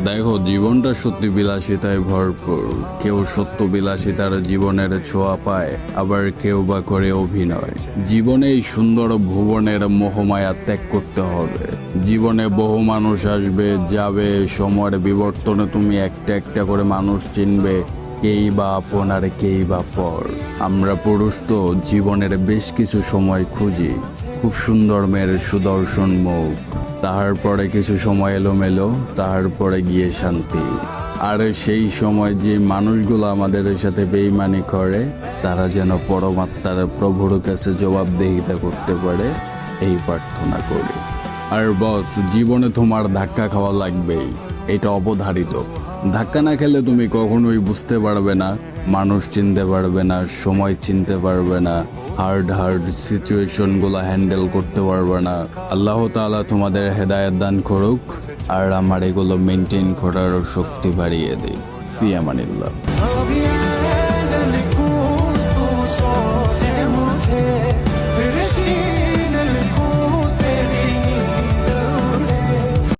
দেখো, জীবনটা সত্যি বিলাসিতায় ভরপুর। কেউ সত্য বিলাসিতার জীবনের ছোঁয়া পায়, আবার কেউ বা করে অভিনয়। জীবনে এই সুন্দর ভুবনের মোহমায়া ত্যাগ করতে হবে। জীবনে বহু মানুষ আসবে যাবে, সময়ের বিবর্তনে তুমি একটা একটা করে মানুষ চিনবে, কেই বা আপন আর কেই বা পর। আমরা পুরুষ তো জীবনের বেশ কিছু সময় খুঁজি, খুব সুন্দর মেয়ের সুদর্শন মুখ, তাহার পরে কিছু সময় এলোমেলো, তাহার পরে গিয়ে শান্তি। আর সেই সময় যে মানুষগুলো আমাদের সাথে বেইমানি করে, তারা যেন পরমাত্মার প্রভুর কাছে জবাবদিহিতা করতে পারে, এই প্রার্থনা করি। আর বস, জীবনে তোমার ধাক্কা খাওয়া লাগবেই, এটা অবধারিত। ধাক্কা না খেলে তুমি কখনোই বুঝতে পারবে না, মানুষ চিনতে পারবে না, সময় চিনতে পারবে না, হার্ড সিচুয়েশনগুলো হ্যান্ডেল করতে পারবে না। আল্লাহ তাআলা তোমাদের হেদায়েত দান করুক, আর আমার এগুলো মেনটেন করার শক্তি বাড়িয়ে দিই। ফি আমানিল্লাহ।